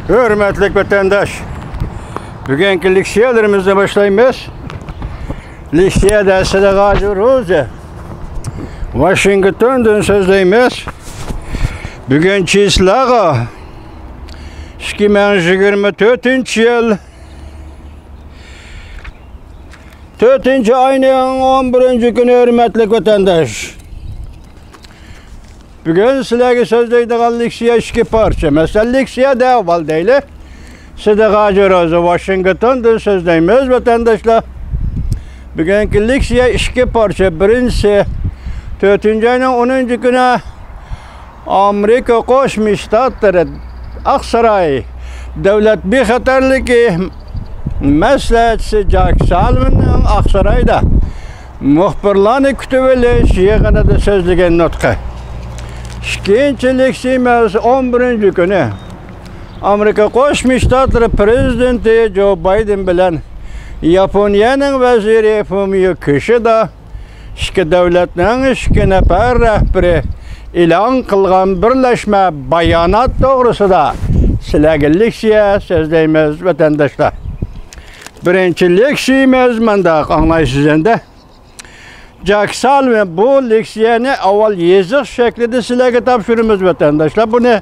Hürmetli vatandaş, bugünkü leksiyelerimizle başlayımız. Leksiye dersi de gacırız. Washington'dan sözleyimiz. Bugün çizlağı 2024 yıl 4. ayının 11. günü hürmetli vatandaş. Bugün sizlerge sözleydiğin leksiye 2 parça. Mesela leksiye de evvel değil. Size gacırız. Washington'dan sözleyimiz vatandaşlar. Bugünkü leksiye 2 parça. Birincisi 4. ayının 10. günü Amerika Koşmuş Ştatları Aksaray Devlet Bexatarlığı Məsləhətçisi Jack Sullivan'ın Aksaray'da muhbirlarını kütüveli yığını da sözlügen notqa. İkinci leksiyemiz 11. günü Amerika Koşmuş Ştatları Prezidenti Joe Biden bilen Yaponiyanın veziri Fumio Kishida iki devletinin iki nefer rehberi ilan kılgan birleşme bayanat doğrusunda sizlerge leksiye sözleyimiz vatandaşlar. Birinci leksiyemiz mendaq anlayışızında. Jack Sullivan bu leksiyeni avval yazıq şeklinde sizlerge tapşırımız vatandaşlar. Bunu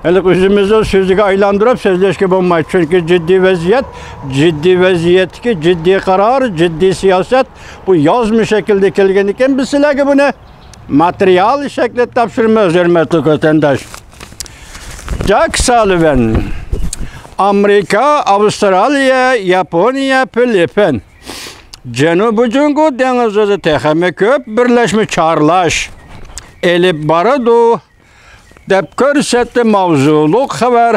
özümüzü sözlüğe aylandırıp sözleşke bulmayız. Çünkü ciddi vaziyet ki ciddi karar, ciddi siyaset bu yazmış şekilde kelgeniken biz sizlerge bunu materyal şeklinde tapşırımız hürmetli vatandaş. Jack Sullivan Amerika, Avustralya, Japonya, Filipin Cenubi Cungu denizde texemi köp birleşmiş çarlaş elip baradu dep körsetti mavzuluk haber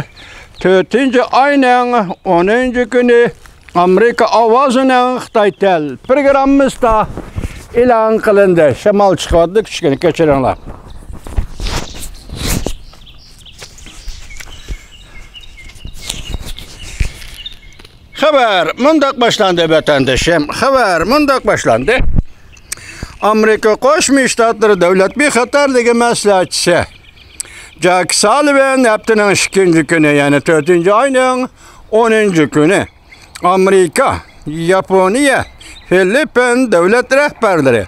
4. ayının 10. günü Amerika avazının Xitay tel programımızda ilan kılındı. Şemal çıkardı küçükini geçirenler. Haber mundak başlandı vatandaşım. Haber mundak başlandı. Amerika Koşmuş Ştatları Devlet Bexatarlığı Məsləhətçisi Jack Sullivan haftanın 2. günü yani 4. ayının 10. günü Amerika, Japonya, Filipin devlet rehberleri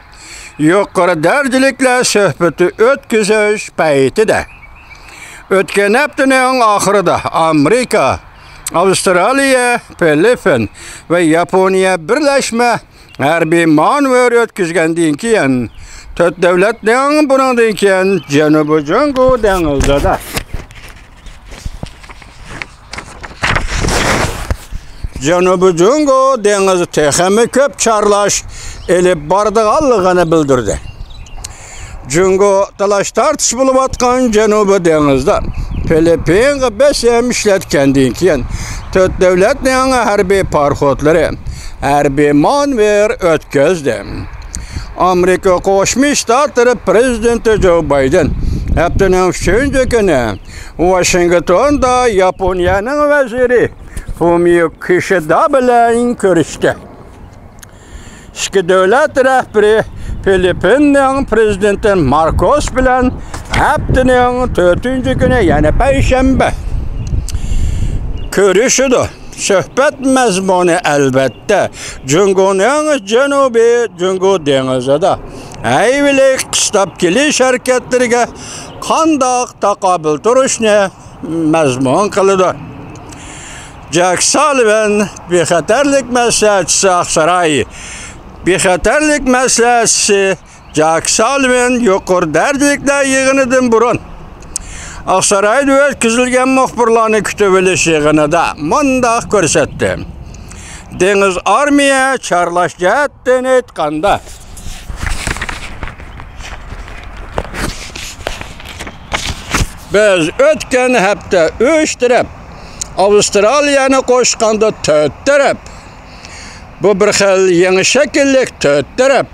yukarı dercilikle söhbeti ötküzüş payıtıda. Ötken haftanın ahırda Amerika, Avustralya, Filipin ve Japonya birleşme harbiy manevr ötküzgendiğin kiyen tört devletlerin bunun kiyen Cenubi Cungu denizde de. Cenubi Cungu denizi texemi köp çarlaş elip bardığallığını bildirdi. Cungu talaş tartış bulup atkan Cenubi denizde Filipin besem işletkendiğin kiyen tört devletlerin harbiy parxotları harbiy manevr ötküzdü. Amerika Koşmuş Ştatları Prezidenti Joe Biden haftanın 3. günü Washington'da Japonya'nın veziri Fumio Kishida bilen görüştü. İki devlet rehberi Filipin'in Prezidenti Marcos bilen haftanın 4. günü yani Perşembe görüşüdü. Söhbet mezmunu elbette Cungu'nun Cenubi Cungu denizde ayvilik kıstapkili şirketlerine kandak takabil duruşunu mezmun kılıdı. Jack Sullivan Bexatarlık Məsləhətçisi Aksaray Bexatarlık Məsləhətçisi Jack Sullivan yukarı dercilikler yığınıdın burun Aksaray'da ötküzülgen muhbirlarını kütüveliş yığını da mundaq görsetti. Deniz armiya çarlaş cehetten etkanda. Biz ötken hepte 3 taraf Avustralya'nı koşkanda 4 taraf. Bu bir xil yeni şekillik 4 taraf.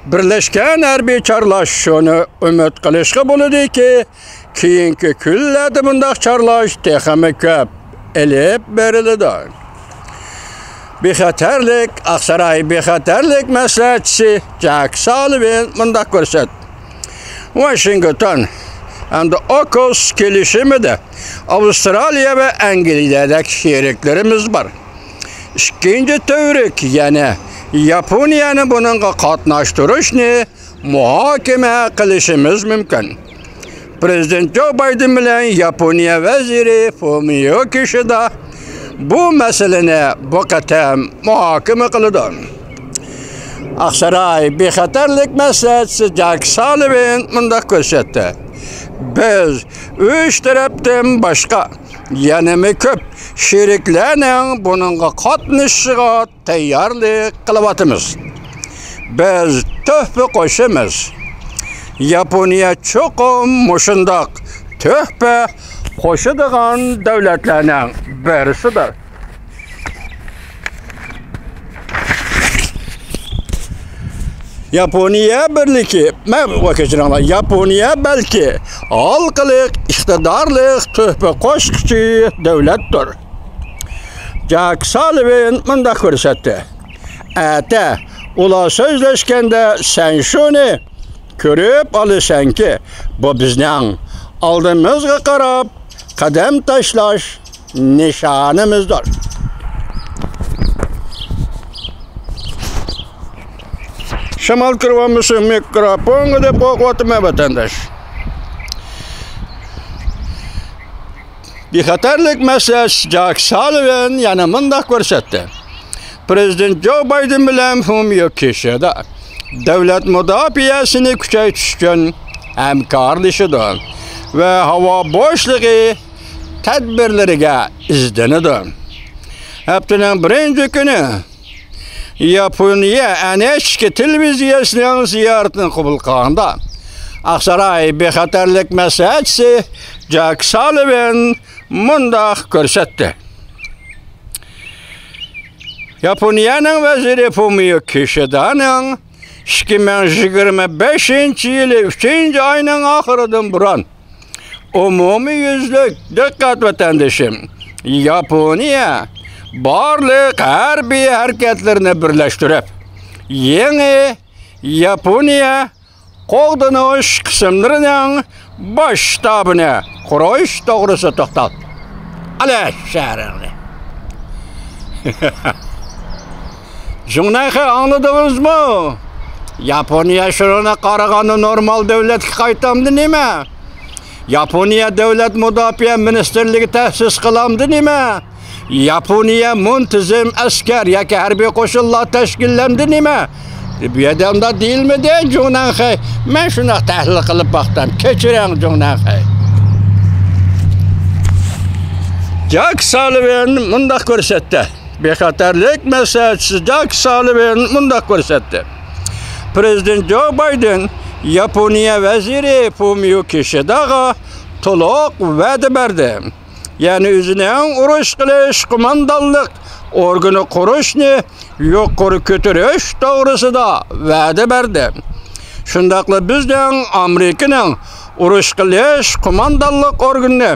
Birleşken harbiy çarlaş şunu ümit qilishga bo'ladi ki keyingi kunlarda bundaq çarlaş texemi köp elip berildi. Bexatarlık Aksaray Bexatarlık Məsləhətçisi Jack Sullivan bundaq ko'rsatdi. Washington Hem de AUKUS kelişimi de Avustralya ve İngiltere'deki şeriklerimiz var. İkinci tövrik yani Yaponiyanı bununla katnaştırışını muhakeme kılışımız mümkün. Prezident Joe Biden bilen Yaponiya veziri Fumio Kishida bu meseleni bu qatam muhakeme kıldı. Aksaray bexatarlik meselesi Jack Sullivan munda ko'rsatdi. Biz üç tarafdan başqa yanımı köp şeriklerning bununla qatnashishiga tayyorlik qilyapmiz. Biz töhfa qo'shamiz. Yaponiya cho'qim mushundoq töhfa qo'shadigan davlatlarning birisidir. Yaponiya birligi, Yaponiya belki halkılık, iktidarlık, töhfa qo'shquchi davlatdir. Jack Sullivan munda ko'rsatdi. Ata, ular so'zlashganda sen shuni ko'rib olasanki, bu bizning oldimizga qarab qadam tashlash nishonimizdir. Shamal kırvamışım mikrofonu deb qo'yatma vatandaş. Bexatarlik meselesi Jack Sullivan yana munda ko'rsatdi. Prezident Joe Biden bilan Fumio Kishida davlat mudofaasini kuchaytirish uchun hamkorlashidir va havo bo'shligi tadbirlariga izlanadi. Haftaning birinchi kuni Yaponiya NHK televiziyasining ziyoratini qabul qilganda Aksaray bexatarlik maslahatchisi Jack Sullivan mundaq ko'rsatdi. Yaponiyaning vaziri Fumio Kishidaning 2025-yili 3-oyning oxiridan buron umumiyuzlik diqqat vatandoshim, Yaponiya barliq harbiy harakatlarni birlashtirib, yangi Yaponiya qo'g'dinish qismlarining bosh shtabini qurish to'g'risida to'xtaldi. Ala shaharni. Shunaqay angladingizmi? Yaponiya shuna qaraganda normal davlatga qaytamdi nima? Yaponiya davlat mudofaa ministerligi ta'sis qilamdi nima? Yaponiya muntazam askar yoki harbiy qo'shinlar tashkillamdi nima? Bu yerda deyilmidi, Jonanxay. Men shuni tahlil qilib baxtam. Kechiring, Jonanxay. Jack Sullivan mundaq ko'rsatdi. Bexatarlik maslahatchisi Jack Sullivan mundaq ko'rsatdi. Prezident Joe Biden Yaponiya vaziri Fumio Kishidaga to'liq va'da berdi. Yani o'zining urush qilish qo'mondonlik organi qurishni yuqori ko'tarish to'g'risida va'da berdi. Shundaqla bizning Amerikaning urush qilish qo'mondonlik organini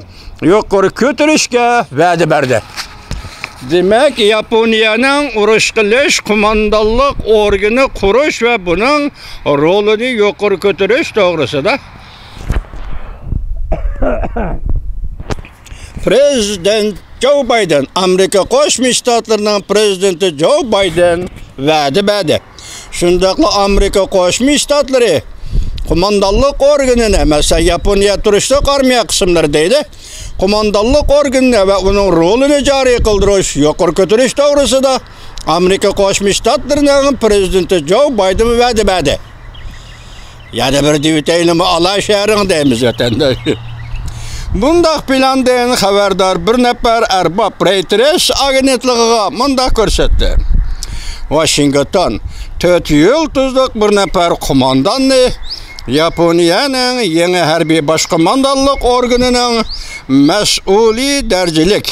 yuqori ko'tarishga va'da berdi. Demak, Yaponiyaning urush qilish qo'mondonlik organini qurish va buning rolini yuqori ko'tarish to'g'risida Prezident Joe Biden, Amerika Qo'shma Shtatlarining prezidenti Joe Biden va'da berdi. Shundaqla Amerika Qo'shma Shtatlari qo'mondonlik organini, masalan, Yaponiya turishlik armiya qismlari deydi, qo'mondonlik organini va uning rolini joriy qildirish, yuqori ko'tarish to'g'risida Amerika Qo'shma Shtatlarining prezidenti Joe Biden va'da berdi. Yana bir devletayilimi ala sharing deymiz vatandosh. Bundaq plandan xabardor bir nafar arbab Reuters agentligiga mundaq ko'rsatdi. Washington 4 yulduzlik bir nafar qo'mondonni Yaponiyaning yangi harbiy bosh qo'mondonlik organining mas'uliy darajalik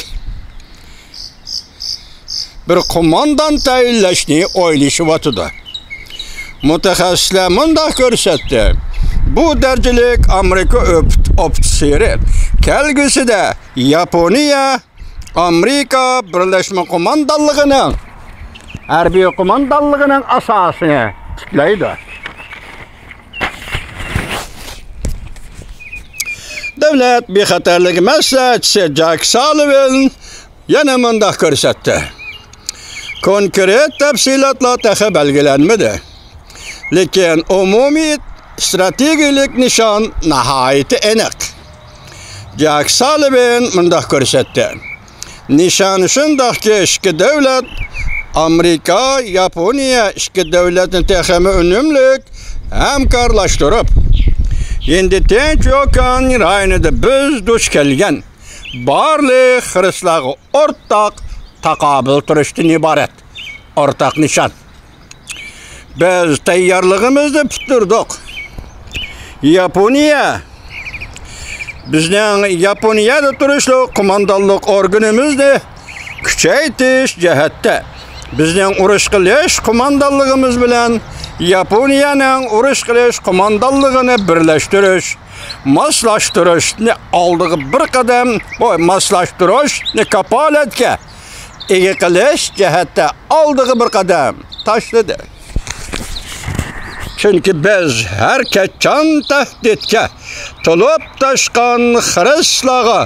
bir qo'mondon tayinlashni o'ylashyapti. Mutaxassislar mundaq ko'rsatdi. Bu darajalik Amerika ofitseri kelgusida Yaponiya Amerika Birlashma qo'mondonligining harbiy qo'mondonligining asosini tiklaydi. davlat bexatarligi maslahatchisi Jack Sullivan yana mundaq ko'rsatdi. Konkret tafsilotlar taxa belgilanmadi. Lekin umumiy strategik nishon nihoyat aniq. Jack Sullivan mundaq ko'rsatdi. Nishon shundaqki, ikki davlat Amerika, Yaponiya ikki davlatni texmi unumlik hamkorlashtirib, endi Tinch okean rayonida biz duch kelgan barliq xiristlarga o'rtaq taqobil turishdan iborat. O'rtaq nishon. Biz tayyorligimizni bitirdik. Yaponiya bizning Yaponiyada turishli qo'mondonlik organimizni kuchaytirish jihatda bizning urush qilish qo'mondonligimiz bilan Yaponiyaning urush qilish qo'mondonligini birlashtirish, moslashtirishni oldiga bir qadam, moslashtirishni kapolatga ega qilish jihatda oldiga bir qadam tashladi. Chunki biz har qachon tahdidga to'lib toshgan xiristlarga,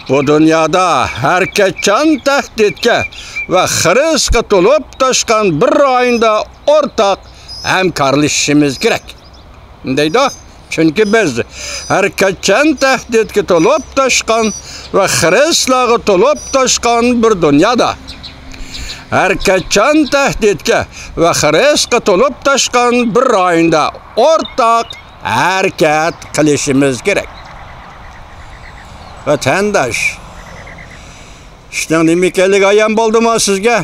bu dunyoda har qachon tahdidga va xiristga to'lib toshgan bir rayonda o'rtaq hamkorlashishimiz kerak. Deydi, chunki biz har qachon tahdidga to'lib toshgan va xiristlarga to'lib toshgan bir dunyoda har qachon tahdidga va xiristga to'lib toshgan bir rayonda o'rtaq harakat qilishimiz kerak. Vatandosh, ishning nima ekanligi ayon bo'ldimi sizga?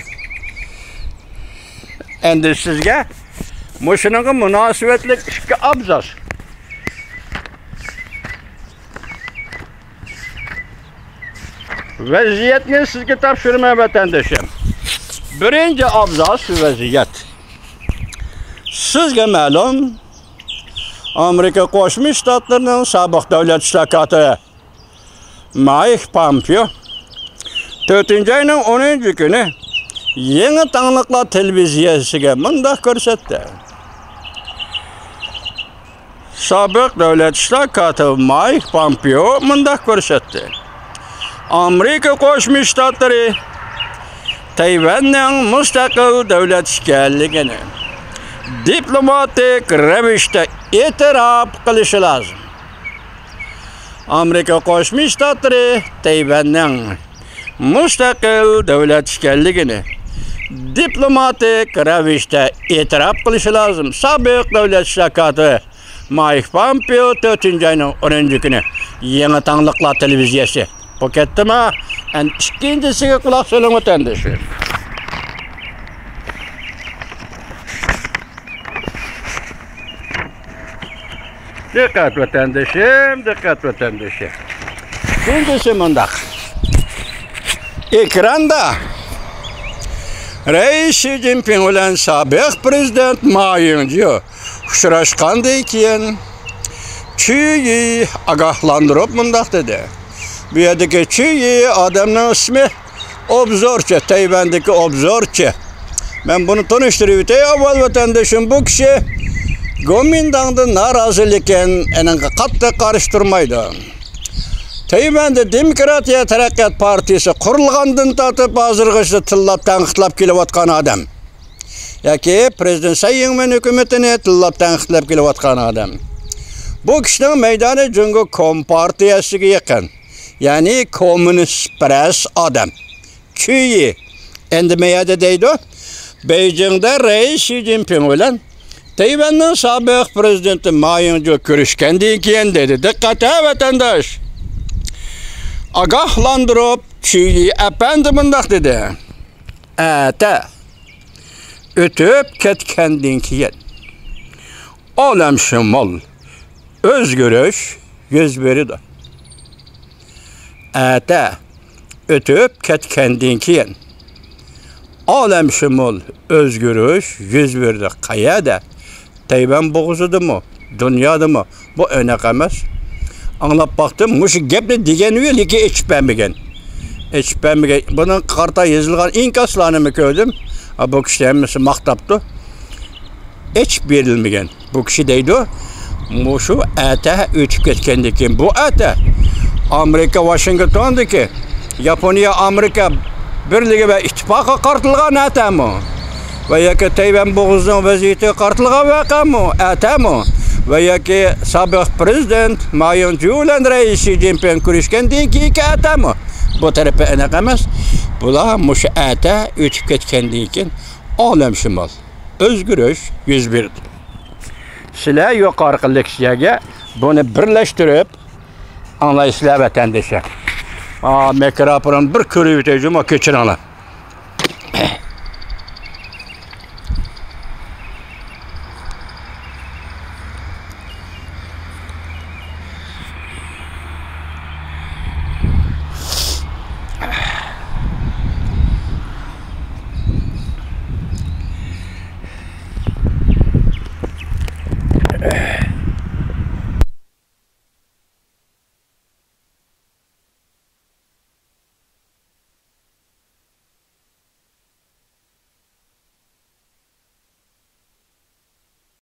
Endi sizga mushunaga munosabatli ikki abzas. Vaziyatni sizga topshiraman vatandoshim. Birinchi abzas vaziyat. Sizga ma'lum, Amerika Qo'shma Shtatlarining sobiq davlat ishtirokchisi Mike Pompeo 4-oyning 10-kuni Yangi Tangliqlar televiziyasiga mundaq ko'rsatdi. Sobiq davlat ishtirokchisi Mike Pompeo mundaq ko'rsatdi. Amerika Qo'shma Shtatlari Tayvanning mustaqil davlat ekanligini diplomatik ravishda e'tirof qilishi lozim. Amerika Qo'shma Shtatlari Tayvanning mustaqil davlat ekanligini diplomatik ravishda e'tirof qilishi lozim. Sobiq davlat ishtirokchisi Mike Pompeo 4-oyning 10-kuni Yangi Tangliqlar televiziyasi. Bu ketdimi? Ikkinchisiga quloq soling vatandoshlar. Diqqat vatandoshim, diqqat vatandoshim. Ikkinchisi mundaq. Ekranda Rais Xi Jinping bilan sobiq prezident Ma Ying-jeou uchrashgandan keyin Chuyi ogohlantirib mundaq dedi. Bu yerdagi Chuyi odamning ismi Obzorchi, Tayvandagi Obzorchi. Men buni tanishtirib o'tay avval vatandoshim. Bu kishi Gomindangda norozilikdan aniga qattiq qarshi turmaydi. Tayvanda Demokratiya Taraqqiyot partiyasi qurilgandan tortib hozirgacha tillab tanqidlab kelayotgan odam. Yoki prezident Tsai Ing-wen hukumatini tillab tanqidlab kelayotgan odam. Bu kishining maydoni Jungo Kompartiyasiga yaqin. Ya'ni kommunist parast odam. Chuyi endi mayada deydi. Beijingda Rais Xi Jinping bilan Tayvanning sobiq prezidenti Ma Ying-jeou ko'rishgandan keyin dedi. Diqqat vatandosh. Ogohlantirib Chuyi apandi mundaq dedi. Ata o'tib ketgandan keyin olam shimol o'zgarish yuz berdi. Ata o'tib ketgandan keyin olam shimol o'zgarish yuz berdi. Qayerda? Tayvan bo'g'izidimi? Dunyodami? Bu anaqa emas. Anlab baktım, muşu gapni degani yo'q, lekin echipmagan. Buning qarta yozilgan inkaslarni ko'rdim. Bu kishi hammasi maqtabdi. Hech berilmagan. Bu kishi deydi, muşu ata o'tib ketgandan keyin bu ata Amerika Washingtondaki Yaponiya Amerika birligi va ittifoqi qartilgan atami va yoki Tayvan bo'g'zining vaziyati qartilgan vaqami atami va yoki sobiq prezident Ma Ying-jeou bilan rais Xi Jinping ko'rishgandan keyingi atami bu tarafi anaqa emas. Bular mushu ata o'tib ketgandan keyin olamshimol o'zgarish yuz berdi. Sizlar yuqorqi leksiyaga buni birlashtirib anlaysizlar vatandoshlar. Mikrofon bir ko'rib o'taymi, kechiringlar.